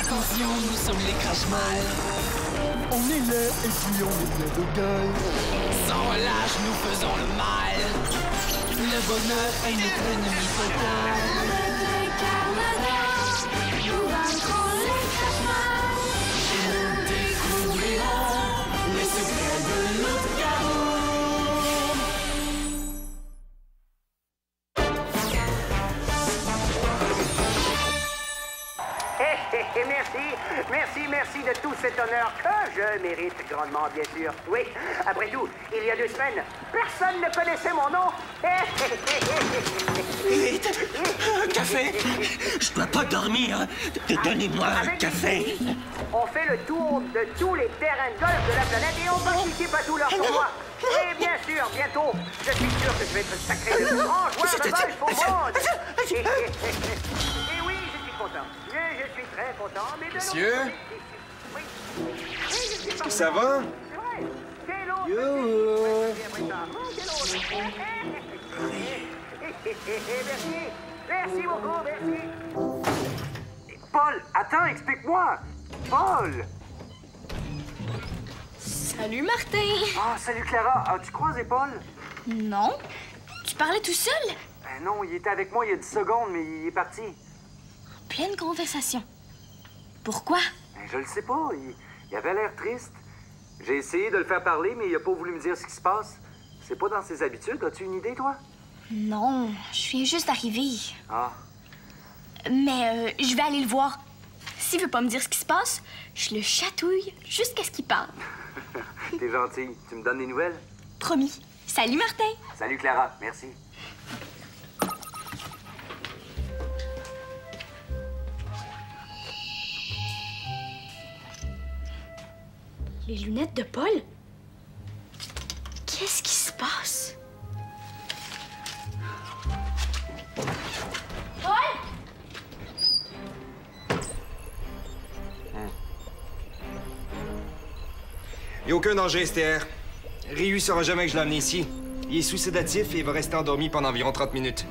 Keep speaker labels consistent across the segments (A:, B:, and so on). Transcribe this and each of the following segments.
A: Attention, nous sommes les crash-mal.
B: On est là et puis on est bien de gueule.
A: Sans relâche, nous faisons le mal. Le bonheur est notre ennemi total. Nous vaincrons les crash-mal. Et nous découvrirons les secrets de Loup-garou.
C: Merci de tout cet honneur que je mérite grandement, bien sûr. Oui, après tout, il y a 2 semaines, personne ne connaissait mon nom.
A: Vite, un café. Je dois pas dormir. Donnez-moi un café.
C: On fait le tour de tous les terrains de golf de la planète et on participe à tout leur tournoi. Et bien sûr, bientôt, je suis sûr que je vais être sacré de grand joueur de golf au monde. Et oui, je suis content. Je suis très content. Mais de
D: Monsieur?
C: Oui.
D: Est-ce que ça va? Yo!
C: Merci beaucoup, merci. Paul, attends, explique-moi. Paul!
E: Salut, Martin!
C: Ah, salut Clara. As-tu croisé Paul?
E: Non? Tu parlais tout seul?
C: Ben non, il était avec moi il y a 10 secondes, mais il est parti.
E: Pleine conversation. Pourquoi?
C: Ben, je le sais pas. Il avait l'air triste. J'ai essayé de le faire parler, mais il a pas voulu me dire ce qui se passe. C'est pas dans ses habitudes. As-tu une idée, toi?
E: Non, je viens juste d'arriver.
C: Ah.
E: Mais je vais aller le voir. S'il veut pas me dire ce qui se passe, je le chatouille jusqu'à ce qu'il parle.
C: T'es gentil. Tu me donnes des nouvelles?
E: Promis. Salut, Martin!
C: Salut, Clara. Merci.
E: Les lunettes de Paul? Qu'est-ce qui se passe? Paul?
D: Il n'y a aucun danger, STR. Ryu saura jamais que je l'ai amené ici. Il est sous sédatif et il va rester endormi pendant environ 30 minutes.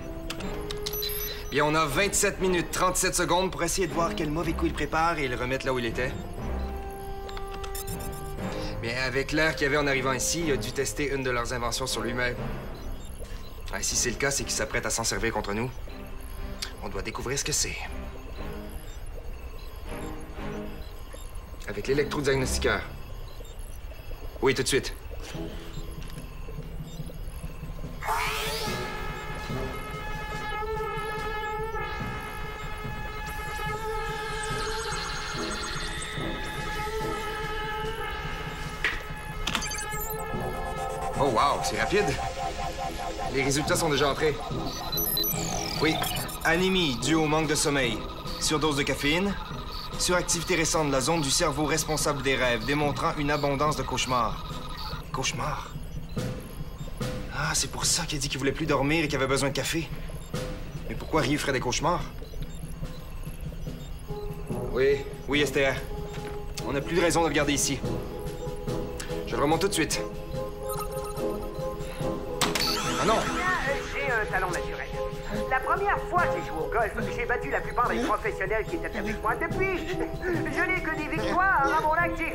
D: Bien, on a 27 minutes 37 secondes pour essayer de voir quel mauvais coup il prépare et le remettre là où il était. Mais avec l'air qu'il y avait en arrivant ici, il a dû tester une de leurs inventions sur lui-même. Si c'est le cas, c'est qu'il s'apprête à s'en servir contre nous. On doit découvrir ce que c'est. Avec l'électrodiagnostiqueur. Oui, tout de suite. Oh, wow, c'est rapide. Les résultats sont déjà entrés. Oui, anémie due au manque de sommeil, surdose de caféine, suractivité récente de la zone du cerveau responsable des rêves, démontrant une abondance de cauchemars. Cauchemars? Ah, c'est pour ça qu'il a dit qu'il voulait plus dormir et qu'il avait besoin de café. Mais pourquoi Ryu ferait des cauchemars? Oui, STR. On n'a plus de raison de le garder ici. Je le remonte tout de suite. Ah non!
C: J'ai un talent naturel. La première fois que j'ai joué au golf, j'ai battu la plupart des professionnels qui étaient avec moi. Depuis, je n'ai que des victoires à mon actif.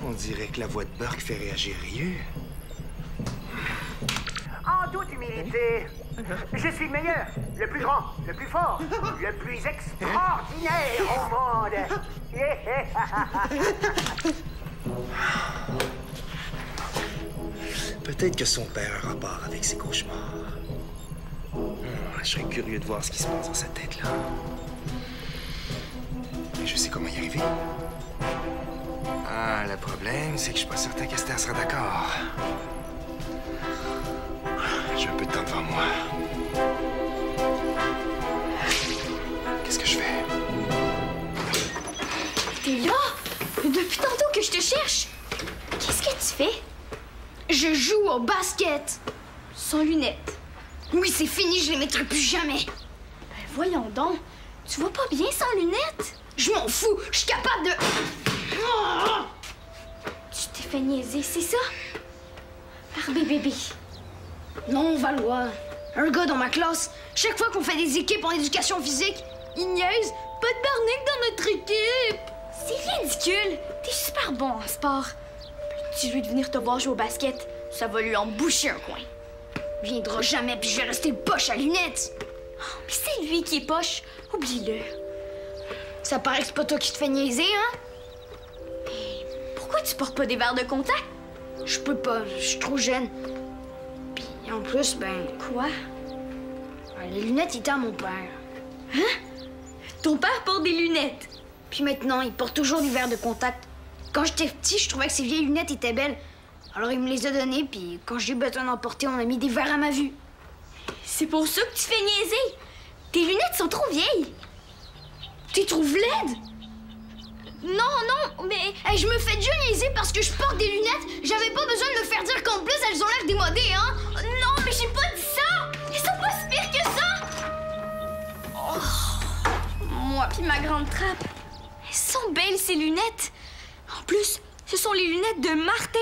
D: On dirait que la voix de Burke fait réagir Ryu.
C: En toute humilité, je suis le meilleur, le plus grand, le plus fort, le plus extraordinaire au monde.
D: Peut-être que son père a un rapport avec ses cauchemars. Je serais curieux de voir ce qui se passe dans sa tête-là. Mais je sais comment y arriver. Ah, le problème, c'est que je suis pas certain qu'Esther sera d'accord. J'ai un peu de temps devant moi. Qu'est-ce que je fais?
E: T'es là? Depuis tantôt que je te cherche. Qu'est-ce que tu fais? Je joue au basket. Sans lunettes. Oui, c'est fini, je les mettrai plus jamais. Ben voyons donc. Tu vois pas bien sans lunettes? Je m'en fous, je suis capable de... Tu t'es fait niaiser, c'est ça? Par bébé. Non, Valois. Un gars dans ma classe, chaque fois qu'on fait des équipes en éducation physique, il niaise, Pas de Barnick dans notre équipe! C'est ridicule! T'es super bon en sport. Si je veux venir te voir jouer au basket, ça va lui en boucher un coin. Il viendra jamais, puis je vais rester poche à lunettes. Oh, mais c'est lui qui est poche. Oublie-le. Ça paraît que c'est pas toi qui te fais niaiser, hein? Mais pourquoi tu portes pas des verres de contact? Je peux pas, je suis trop jeune. Puis en plus, ben, quoi? Les lunettes étaient à mon père. Hein? Ton père porte des lunettes. Puis maintenant, il porte toujours des verres de contact. Quand j'étais petit, je trouvais que ses vieilles lunettes étaient belles. Alors il me les a données, puis quand j'ai eu besoin d'en porter, on a mis des verres à ma vue. C'est pour ça que tu fais niaiser. Tes lunettes sont trop vieilles. Tu les trouves laides? Non, mais je me fais déjà niaiser parce que je porte des lunettes. J'avais pas besoin de me faire dire qu'en plus, elles ont l'air démodées, hein? Non, mais j'ai pas dit ça! Elles sont pas si pires que ça! Oh, moi puis ma grande trappe. Elles sont belles, ces lunettes. En plus, ce sont les lunettes de Martin,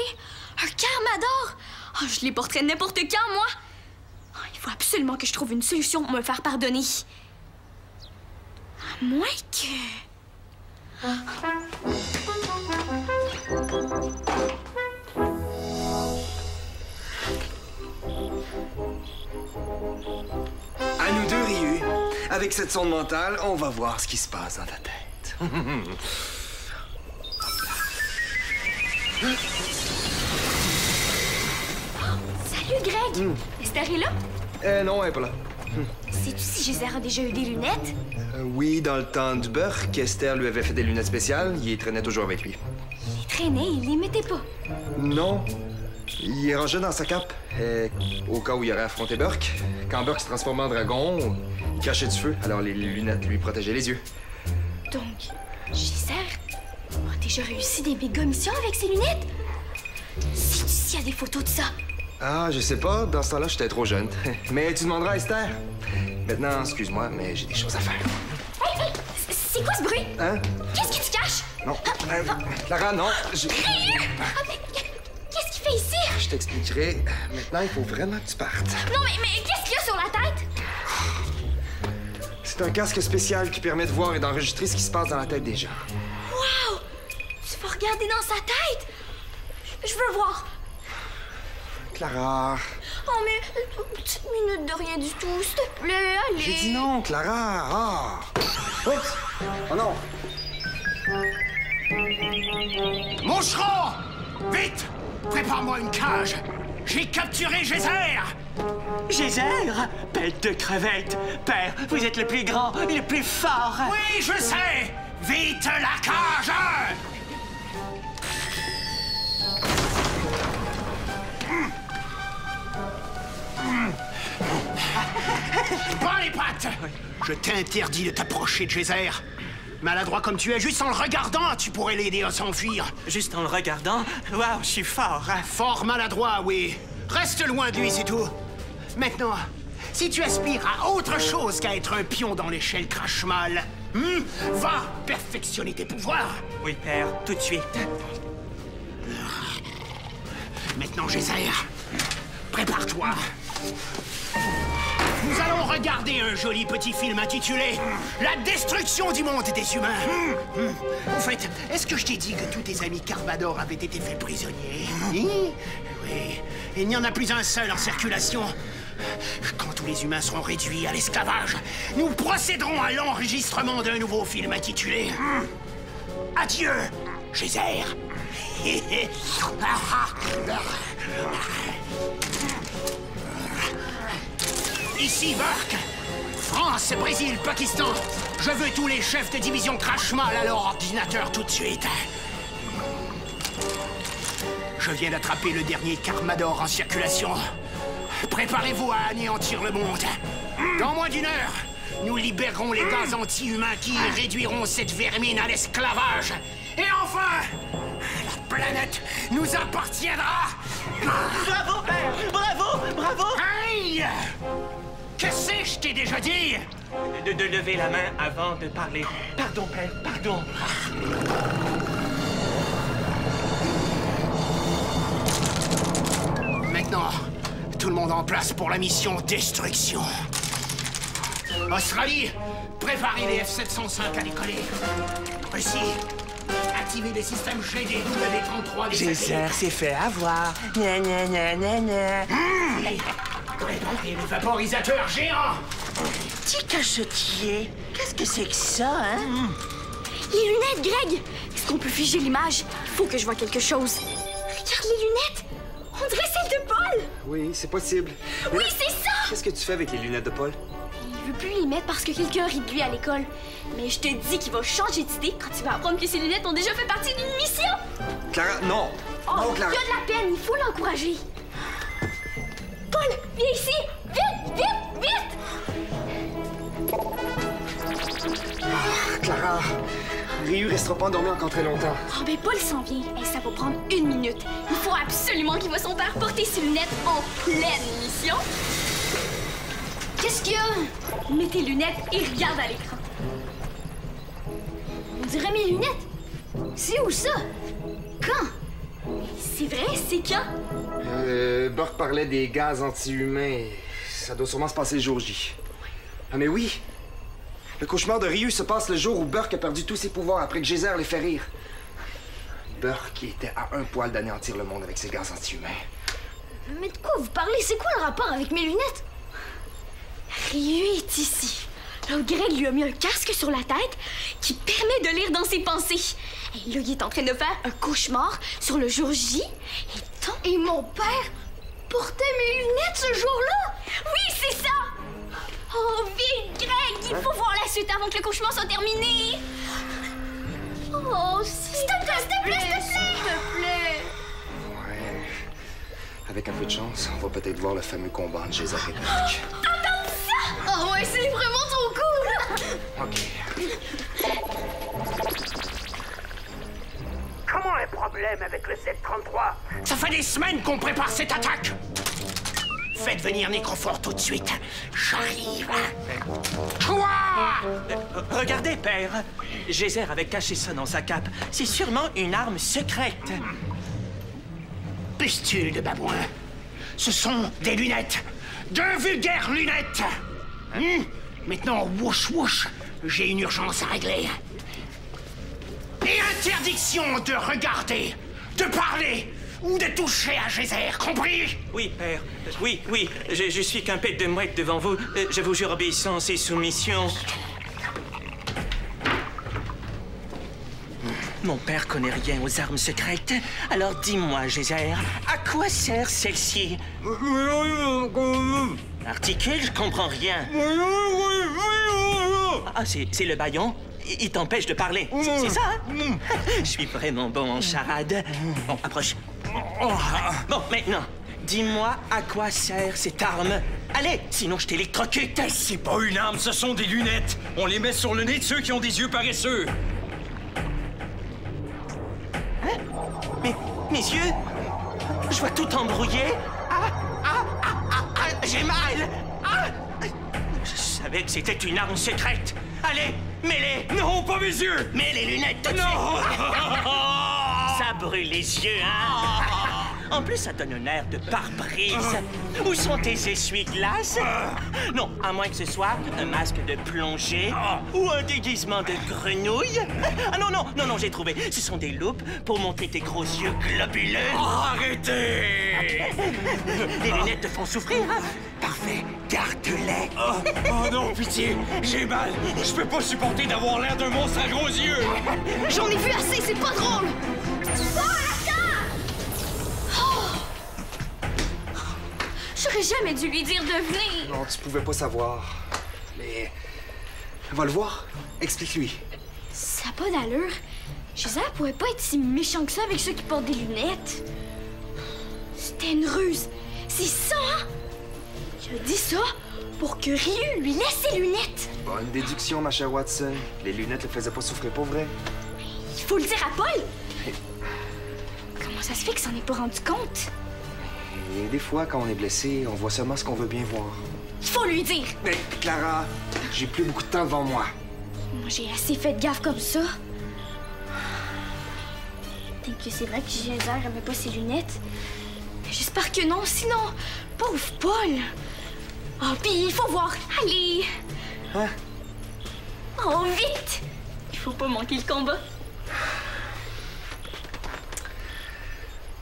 E: un Carmador. Oh, je les porterais n'importe quand, moi. Oh, il faut absolument que je trouve une solution pour me faire pardonner. À moins que...
D: À nous deux, Ryu. Avec cette sonde mentale, on va voir ce qui se passe dans ta tête.
E: Salut, Greg! Esther est là?
D: Non, elle est pas là.
E: Sais-tu si Géser a déjà eu des lunettes?
D: Oui, dans le temps du beurre, Esther lui avait fait des lunettes spéciales. Il les traînait toujours avec lui.
E: Il les traînait, il les mettait pas.
D: Non. Il les rangeait dans sa cape. Au cas où il aurait affronté Burke. Quand Burke se transformait en dragon, il cachait du feu. Alors les lunettes lui protégeaient les yeux.
E: Donc, Géser a déjà réussi des méga missions avec ses lunettes? Sais-tu s'il y a des photos de ça?
D: Ah, je sais pas. Dans ce temps-là, j'étais trop jeune. Mais tu demanderas à Esther. Maintenant, excuse-moi, mais j'ai des choses à faire.
E: Hey, c'est quoi ce bruit?
D: Hein?
E: Qu'est-ce que tu caches?
D: Non. Clara, non.
E: Ryu! Ah, mais qu'est-ce qu'il fait ici?
D: Je t'expliquerai. Maintenant, il faut vraiment que tu partes.
E: Non, mais qu'est-ce qu'il y a sur la tête?
D: C'est un casque spécial qui permet de voir et d'enregistrer ce qui se passe dans la tête des gens.
E: Wow! Tu vas regarder dans sa tête? Je veux voir.
D: Clara.
E: Oh, mais une petite minute de rien du tout, s'il te plaît, allez.
D: J'ai dit non, Clara. Ah. Oups. Oh non.
F: Moucheron! Vite! Prépare-moi une cage! J'ai capturé Géser!
G: Géser? Bête de crevette! Père, vous êtes le plus grand et le plus fort!
F: Oui, je sais! Vite la cage! Prends les pattes! Je t'interdis de t'approcher de Géser. Maladroit comme tu es, juste en le regardant, tu pourrais l'aider à s'enfuir.
G: Juste en le regardant? Waouh, je suis fort!
F: Fort maladroit, oui. Reste loin de lui, c'est tout. Maintenant, si tu aspires à autre chose qu'à être un pion dans l'échelle Crash-Mal, va perfectionner tes pouvoirs.
G: Oui, père, tout de suite.
F: Maintenant, Géser, prépare-toi. Nous allons regarder un joli petit film intitulé « La destruction du monde des humains ». En fait, est-ce que je t'ai dit que tous tes amis Carmador avaient été faits prisonniers? Oui, il n'y en a plus un seul en circulation. Quand tous les humains seront réduits à l'esclavage, nous procéderons à l'enregistrement d'un nouveau film intitulé « Adieu, Géser ». Ici Burke. France, Brésil, Pakistan. Je veux tous les chefs de division Crash-Mal à leur ordinateur tout de suite. Je viens d'attraper le dernier Carmador en circulation. Préparez-vous à anéantir le monde. Dans moins d'1 heure, nous libérerons les gaz anti-humains qui réduiront cette vermine à l'esclavage. Et enfin, la planète nous appartiendra.
G: Bravo, père! Bravo! Bravo!
F: Aïe! Qu'est-ce que je t'ai déjà dit?
G: De lever la main avant de parler. Pardon, père, pardon.
F: Maintenant, tout le monde en place pour la mission Destruction. Australie, Préparez les F-705 à décoller. Russie, activez les systèmes GD W33 des
G: Geyser s'est fait avoir. Gna gna gna gna gna.
F: Préparez les vaporisateurs géants.
G: Petit cachotier. Qu'est-ce que c'est que ça, hein?
E: Les lunettes, Greg! Est-ce qu'on peut figer l'image? Faut que je vois quelque chose. Regarde les lunettes! On dirait celles de Paul!
D: Oui, c'est possible.
E: Oui, c'est ça!
D: Qu'est-ce que tu fais avec les lunettes de Paul?
E: Il veut plus les mettre parce que quelqu'un rit de lui à l'école. Mais je te dis qu'il va changer d'idée quand il va apprendre que ses lunettes ont déjà fait partie d'une mission!
D: Clara, non!
E: Oh,
D: Non,
E: il
D: Clara!
E: y a de la peine, il faut l'encourager. Paul, viens ici! Vite, vite, vite!
D: Clara! Ryu restera pas endormi encore très longtemps.
E: Oh, ben Paul s'en vient. Et ça va prendre 1 minute. Il faut absolument qu'il voit son père porter ses lunettes en pleine mission. Qu'est-ce qu'il y a? Mets tes lunettes et regarde à l'écran. On dirait mes lunettes. C'est où ça? Quand? C'est vrai, c'est quand?
D: Burke parlait des gaz anti-humains. Ça doit sûrement se passer le jour J. Ah, mais oui! Le cauchemar de Ryu se passe le jour où Burke a perdu tous ses pouvoirs après que Geyser les fait rire. Burke était à un poil d'anéantir le monde avec ses gaz anti-humains.
E: Mais de quoi vous parlez? C'est quoi le rapport avec mes lunettes? Ryu est ici. Là, Greg lui a mis un casque sur la tête qui permet de lire dans ses pensées. Et là, il est en train de faire un cauchemar sur le jour J. Et mon père portait mes lunettes ce jour-là? Oui, c'est ça! Oh, vite, Greg! Il faut voir la suite avant que le cauchemar soit terminé! Oh, s'il te plaît, s'il te plaît, s'il te plaît!
D: Ouais. Avec un peu de chance, on va peut-être voir le fameux combat entre Geyser et Burke.
E: Attends ça! Oh ouais, c'est vraiment trop cool!
D: OK.
C: Comment un problème avec le 733?
F: Ça fait des semaines qu'on prépare cette attaque. Faites venir Necrophore tout de suite. J'arrive. Quoi?
G: Regardez, père. Geyser avait caché ça dans sa cape. C'est sûrement une arme secrète.
F: Pustule de babouin. Ce sont des lunettes. De vulgaires lunettes. Maintenant, wouch wouch, j'ai une urgence à régler. Et interdiction de regarder, de parler ou de toucher à Geyser, compris?
G: Oui, père. Oui, oui. Je suis qu'un pet de mouette devant vous. Je vous jure obéissance et soumission. Mon père connaît rien aux armes secrètes. Alors dis-moi, Geyser, à quoi sert celle-ci? Articule, je comprends rien. Ah, c'est le bâillon? Il t'empêche de parler. C'est ça, hein? Je suis vraiment bon en charade. Bon, approche. Bon, maintenant, dis-moi à quoi sert cette arme. Allez, sinon je t'électrocute.
H: C'est pas une arme, ce sont des lunettes. On les met sur le nez de ceux qui ont des yeux paresseux.
G: Hein? Mais mes yeux? Je vois tout embrouillé. J'ai mal. Je savais que c'était une arme secrète. Allez, mets-les.
H: Non, pas mes yeux.
G: Mets les lunettes tout de
H: Non.
G: suite. Ça brûle les yeux, hein? En plus, ça donne un air de pare-brise. Où sont tes essuie-glaces? Non, à moins que ce soit un masque de plongée ou un déguisement de grenouille. Ah non, non, non, non, j'ai trouvé. Ce sont des loupes pour montrer tes gros yeux globuleux.
H: Arrêtez!
G: Les lunettes te font souffrir, hein? Parfait, garde-les.
H: Oh non, pitié, j'ai mal. Je peux pas supporter d'avoir l'air d'un monstre à gros yeux.
E: J'en ai vu assez, c'est pas drôle! Oh, attends! Oh! J'aurais jamais dû lui dire de venir.
D: Non, tu pouvais pas savoir. Mais... va le voir. Explique-lui.
E: Ça n'a pas d'allure. Geyser pourrait pas être si méchant que ça avec ceux qui portent des lunettes. C'était une ruse. C'est ça, hein? Il a dit ça pour que Ryu lui laisse ses lunettes.
D: Bonne déduction, ma chère Watson. Les lunettes le faisaient pas souffrir pour vrai.
E: Il faut le dire à Paul. Comment ça se fait qu'il s'en est pas rendu compte?
D: Et des fois, quand on est blessé, on voit seulement ce qu'on veut bien voir.
E: Il faut lui dire.
D: Mais Clara, j'ai plus beaucoup de temps devant moi.
E: Moi, j'ai assez fait de gaffe comme ça. Peut-être que c'est vrai que Geyser aimait pas ses lunettes. Mais j'espère que non, sinon... Pauvre Paul! Ah, puis il faut voir. Allez!
D: Hein?
I: Oh, vite! Il faut pas manquer le combat.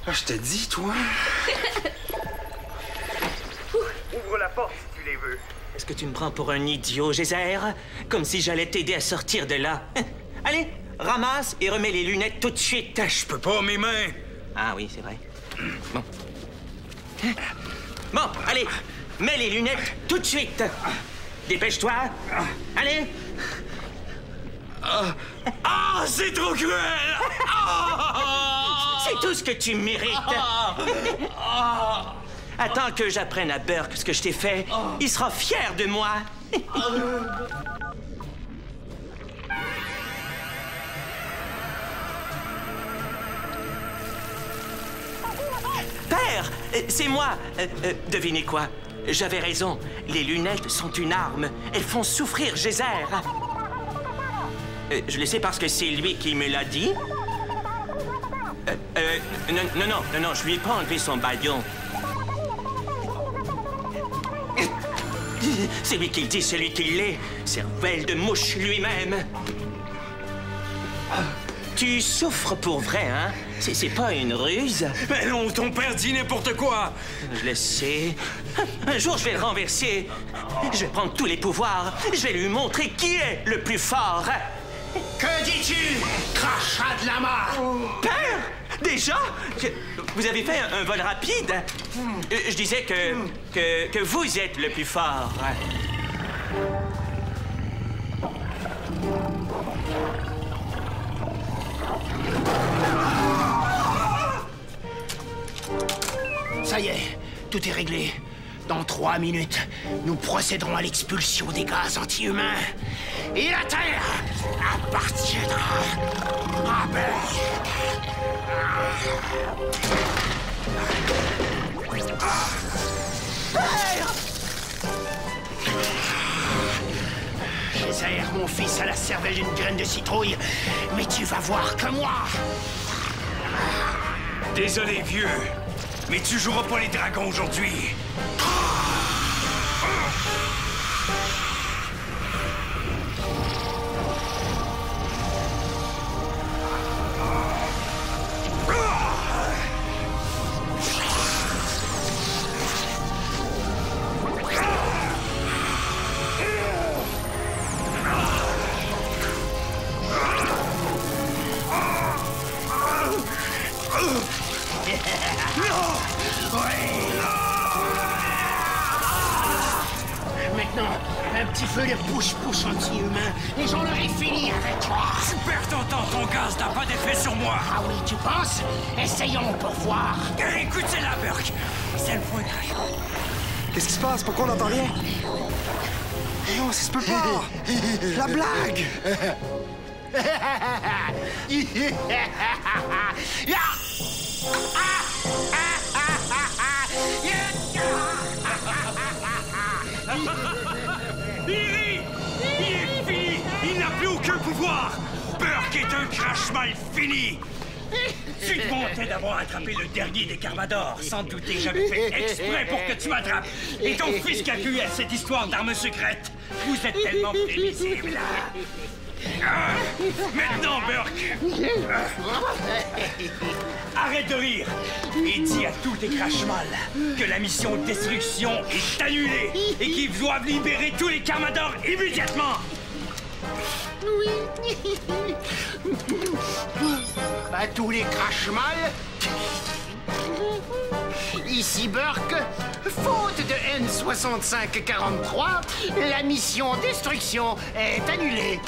D: Ah, je te dis, toi.
C: Ouvre la porte si tu les veux.
G: Est-ce que tu me prends pour un idiot, Geyser? Comme si j'allais t'aider à sortir de là. Allez, ramasse et remets les lunettes tout de suite.
H: Je peux pas, mes mains.
G: Ah oui, c'est vrai. Bon. Bon, allez, mets les lunettes tout de suite. Dépêche-toi. Allez.
H: Ah, c'est trop cruel!
G: C'est tout ce que tu mérites. Attends que j'apprenne à Burke ce que je t'ai fait. Il sera fier de moi. Père, c'est moi. Devinez quoi? J'avais raison. Les lunettes sont une arme. Elles font souffrir Geyser. Je le sais parce que c'est lui qui me l'a dit. Non, je lui ai pas enlevé son bâillon. C'est lui qui le dit, c'est lui qui l'est. Cervelle de mouche lui-même. Tu souffres pour vrai, hein? C'est pas une ruse?
H: Mais non, ton père dit n'importe quoi!
G: Je le sais. Un jour, je vais le renverser. Je vais prendre tous les pouvoirs. Je vais lui montrer qui est le plus fort.
F: Que dis-tu, crachat de lama?
G: Père! Déjà? Vous avez fait un vol rapide? Je disais que vous êtes le plus fort.
F: Ça y est, tout est réglé. Dans 3 minutes, nous procéderons à l'expulsion des gaz anti-humains. Et la Terre appartiendra à Burke. Père! Geyser, mon fils, a la cervelle d'une graine de citrouille, mais tu vas voir que moi.
H: Désolé, vieux, mais tu joueras pas les dragons aujourd'hui.
F: Maintenant, un petit feu de push-push anti-humain et j'en aurai fini avec toi.
H: Tu perds ton temps, ton gaz n'a pas d'effet sur moi.
F: Ah oui, tu penses? Essayons pour voir.
H: Écoute, c'est la Burke. C'est le point crash.
D: Qu'est-ce qui se passe? Pourquoi on n'entend rien? Non, ça se peut pas! La blague!
H: Il est fini! Il n'a plus aucun pouvoir! Burke est un crash-mal fini! Tu te montais d'avoir attrapé le dernier des Carmadors, sans douter que j'avais fait exprès pour que tu m'attrapes! Et ton fils qui a pu à cette histoire d'armes secrètes! Vous êtes tellement prévisible! Maintenant, Burke! Arrête de rire! Et dis à tous tes crash-mal que la mission de destruction est annulée et qu'ils doivent libérer tous les Carmadors immédiatement!
F: Oui. À tous les crash-mal. Ici Burke. Faute de N6543, la mission destruction est annulée.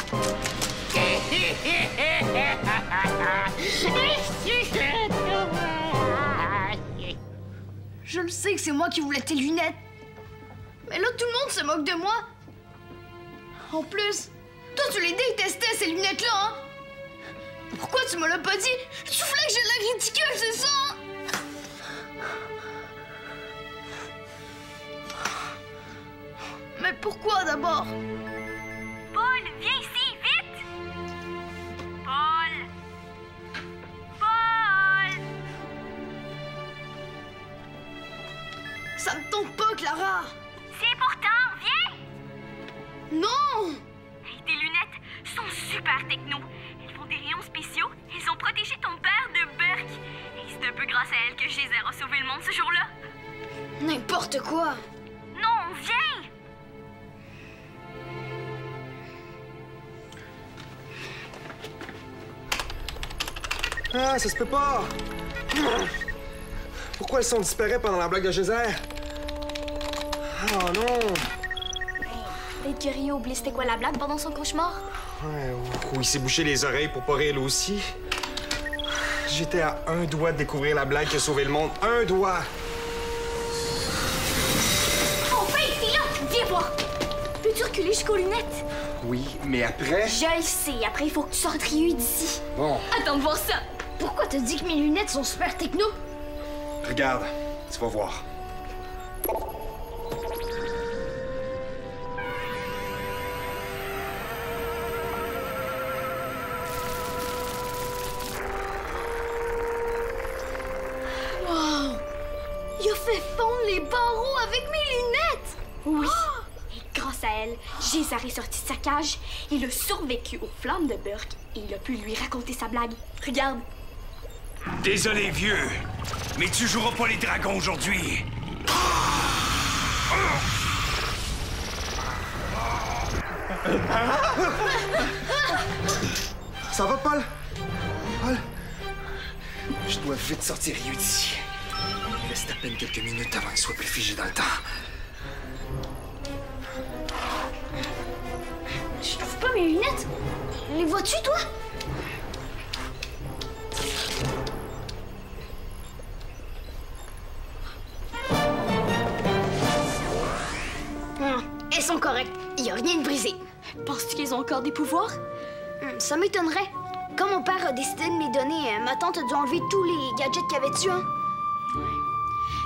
E: Je le sais que c'est moi qui voulais tes lunettes. Mais là, tout le monde se moque de moi. En plus, toi, tu les détestais, ces lunettes-là, hein? Pourquoi tu me l'as pas dit? Tu voulais que j'ai l'air ridicule, c'est ça? Mais pourquoi d'abord?
I: Paul, viens ici, vite! Paul! Paul!
E: Ça me tente pas, Clara.
I: C'est important, viens!
E: Non!
I: Tes lunettes, super techno. Elles font des rayons spéciaux. Elles ont protégé ton père de Burke. Et c'est un peu grâce à elles que Geyser a sauvé le monde ce jour-là.
E: N'importe quoi.
I: Non, viens!
D: Ah, ça se peut pas! Pourquoi le son disparaît pendant la blague de Geyser? Oh non!
E: Peut-être que Rio oublie c'était quoi la blague pendant son cauchemar.
D: Ouais, ou il s'est bouché les oreilles pour pas rire lui aussi. J'étais à un doigt de découvrir la blague qui a sauvé le monde. Un doigt!
E: Enfin, t'es là! Viens voir! Peux-tu reculer jusqu'aux lunettes?
D: Oui, mais après...
E: Je le sais. Après, il faut que tu sortes Rio d'ici.
D: Bon.
E: Attends de voir ça. Pourquoi t'as dit que mes lunettes sont super techno?
D: Regarde, tu vas voir.
E: Wow! Il a fait fondre les barreaux avec mes lunettes!
I: Oui. Et grâce à elle, Geyser est sorti de sa cage. Il a survécu aux flammes de Burke et il a pu lui raconter sa blague. Regarde.
H: Désolé, vieux, mais tu joueras pas les dragons aujourd'hui.
D: Ça va, Paul? Paul? Je dois vite sortir Rio d'ici. Il reste à peine quelques minutes avant qu'il soit plus figé dans le temps.
E: Je trouve pas mes lunettes. Les vois-tu, toi? Elles sont correctes. Il y a rien de brisé.
I: Penses-tu qu'ils ont encore des pouvoirs?
E: Ça m'étonnerait. Quand mon père a décidé de me les donner, ma tante a dû enlever tous les gadgets qu'il y avait dessus, hein?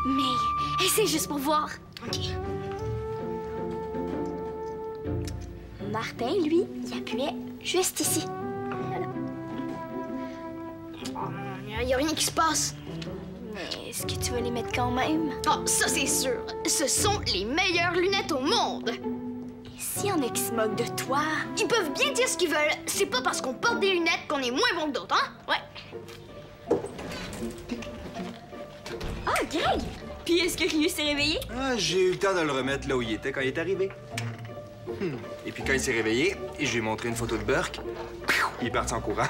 I: Mais essaie juste pour voir.
E: OK.
I: Martin, lui, il appuyait juste ici.
E: Il n'y a rien qui se passe.
I: Mais est-ce que tu vas les mettre quand même?
E: Oh, ça c'est sûr. Ce sont les meilleures lunettes au monde.
I: Et s'il y en a qui se moquent de toi?
E: Ils peuvent bien dire ce qu'ils veulent. C'est pas parce qu'on porte des lunettes qu'on est moins bon que d'autres, hein?
I: Ouais. Ah, Greg! Puis est-ce que Rio s'est réveillé?
D: Ah, j'ai eu le temps de le remettre là où il était quand il est arrivé. Et puis quand il s'est réveillé, et je lui ai montré une photo de Burke, il est parti en courant.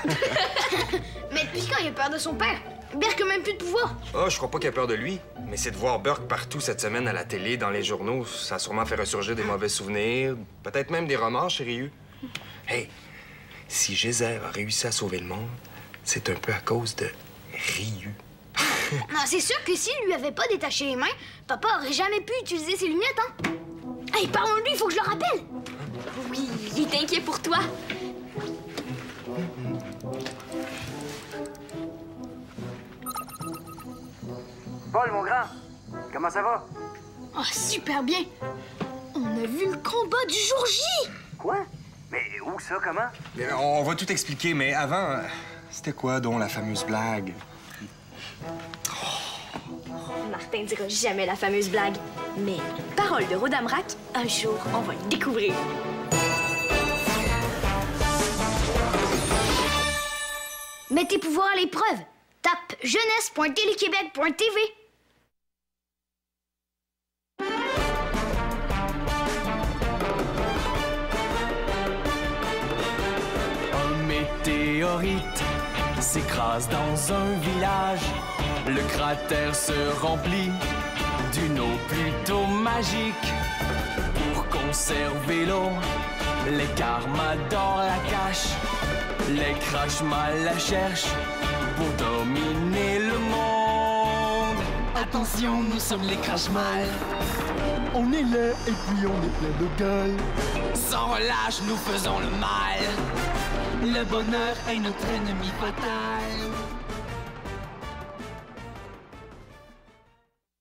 E: Mais depuis quand il a peur de son père? Burke a même plus de pouvoir.
D: Oh, je crois pas qu'il a peur de lui. Mais c'est de voir Burke partout cette semaine à la télé, dans les journaux. Ça a sûrement fait ressurgir des mauvais souvenirs, peut-être même des remords chez Ryu. Hey, si Geyser a réussi à sauver le monde, c'est un peu à cause de Ryu.
E: Non, c'est sûr que s'il lui avait pas détaché les mains, papa aurait jamais pu utiliser ses lunettes, hein? Hey, parlons de lui, il faut que je le rappelle.
I: Oui, il est inquiet pour toi.
C: Paul, mon grand, comment ça va?
E: Oh, super bien. On a vu le combat du jour J.
C: Quoi? Mais où ça, comment?
D: On va tout expliquer, mais avant, c'était quoi donc la fameuse blague?
I: Martin dira jamais la fameuse blague. Mais, parole de Rodamrac, un jour, on va le découvrir.
E: Mets tes pouvoirs à l'épreuve. Tape jeunesse.téléquébec.tv.
A: Un météorite s'écrase dans un village. Le cratère se remplit d'une eau plutôt magique. Pour conserver l'eau, les Carmadors la cachent. Les Crashmal la cherchent pour dominer le monde. Attention, nous sommes les Crashmal.
B: On est laid et puis on est plein de gueule.
A: Sans relâche, nous faisons le mal. Le bonheur est notre ennemi fatal.